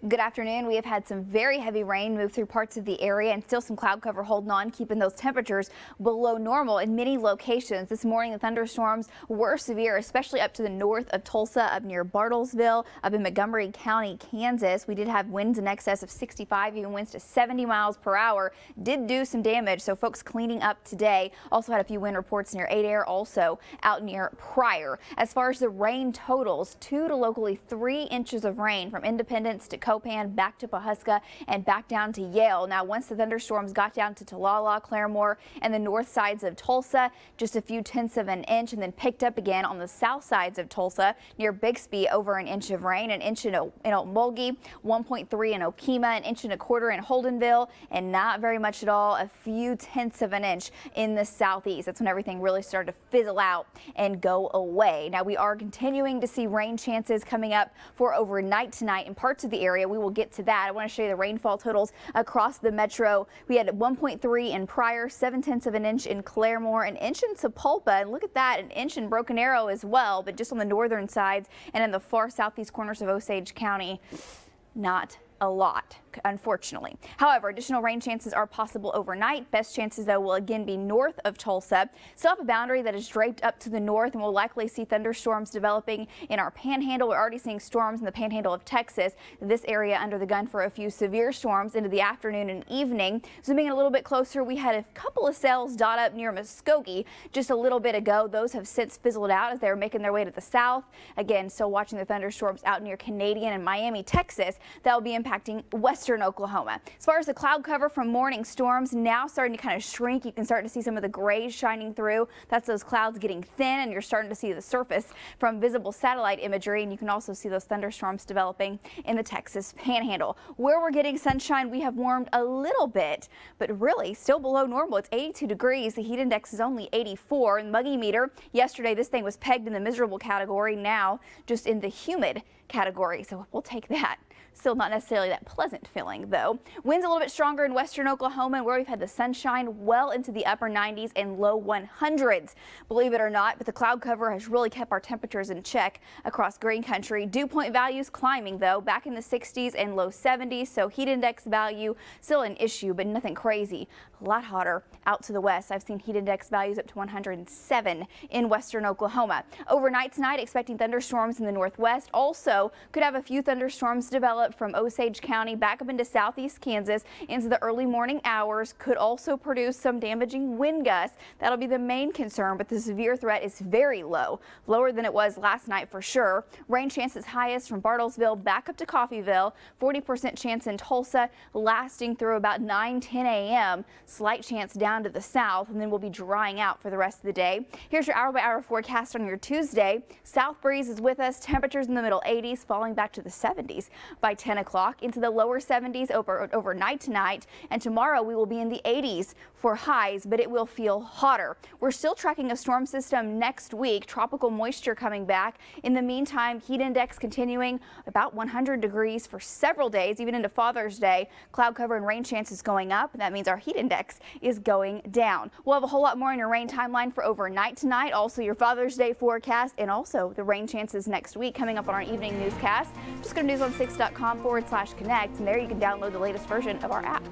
Good afternoon. We have had some very heavy rain move through parts of the area and still some cloud cover holding on, keeping those temperatures below normal in many locations. This morning, the thunderstorms were severe, especially up to the north of Tulsa, up near Bartlesville, up in Montgomery County, Kansas. We did have winds in excess of 65, even winds to 70 miles per hour. Did do some damage, so folks cleaning up today. Also had a few wind reports near Adair, also out near Pryor. As far as the rain totals, 2 to locally 3 inches of rain from Independence to Copan, back to Pawhuska, and back down to Yale. Now, once the thunderstorms got down to Talala, Claremore, and the north sides of Tulsa, just a few tenths of an inch, and then picked up again on the south sides of Tulsa near Bixby, over an inch of rain, an inch in Okmulgee, 1.3 in Okemah, an inch and a quarter in Holdenville, and not very much at all, a few tenths of an inch in the southeast. That's when everything really started to fizzle out and go away. Now, we are continuing to see rain chances coming up for overnight tonight in parts of the area. We will get to that. I want to show you the rainfall totals across the metro. We had 1.3 in Pryor, 7/10 of an inch in Claremore, an inch in Sapulpa, and look at that, an inch in Broken Arrow as well, but just on the northern sides and in the far southeast corners of Osage County. Not a lot, unfortunately. However, additional rain chances are possible overnight. Best chances, though, will again be north of Tulsa. Still have a boundary that is draped up to the north, and we'll likely see thunderstorms developing in our panhandle. We're already seeing storms in the panhandle of Texas. This area under the gun for a few severe storms into the afternoon and evening. Zooming in a little bit closer, we had a couple of cells dot up near Muskogee just a little bit ago. Those have since fizzled out as they were making their way to the south. Again, still watching the thunderstorms out near Canadian and Miami, Texas. That will be impacting western Oklahoma. As far as the cloud cover from morning storms, now starting to kind of shrink. You can start to see some of the grays shining through. That's those clouds getting thin, and you're starting to see the surface from visible satellite imagery. And you can also see those thunderstorms developing in the Texas panhandle. Where we're getting sunshine, we have warmed a little bit, but really still below normal. It's 82 degrees. The heat index is only 84. And muggy meter, yesterday this thing was pegged in the miserable category, now just in the humid category. So we'll take that. Still not necessarily that pleasant feeling, though. Winds a little bit stronger in western Oklahoma, where we've had the sunshine well into the upper 90s and low 100s. Believe it or not, but the cloud cover has really kept our temperatures in check across green country. Dew point values climbing, though, back in the 60s and low 70s, so heat index value still an issue, but nothing crazy. A lot hotter out to the west. I've seen heat index values up to 107 in western Oklahoma. Overnight tonight, expecting thunderstorms in the northwest. Also, could have a few thunderstorms develop from Osage County back up into southeast Kansas into the early morning hours. Could also produce some damaging wind gusts. That'll be the main concern, but the severe threat is very low, lower than it was last night for sure. Rain chances highest from Bartlesville back up to Coffeyville, 40% chance in Tulsa, lasting through about 9-10 a.m. Slight chance down to the south, and then we'll be drying out for the rest of the day. Here's your hour-by-hour forecast on your Tuesday. South breeze is with us. Temperatures in the middle 80s, falling back to the 70s by 10 o'clock, into the lower 70s overnight tonight, and tomorrow we will be in the 80s for highs, but it will feel hotter. We're still tracking a storm system next week, tropical moisture coming back. In the meantime, heat index continuing about 100 degrees for several days, even into Father's Day. Cloud cover and rain chances going up, and that means our heat index is going down. We'll have a whole lot more in your rain timeline for overnight tonight, also your Father's Day forecast, and also the rain chances next week coming up on our evening newscast. Just go to news16.com/connect, and there you can download the latest version of our app.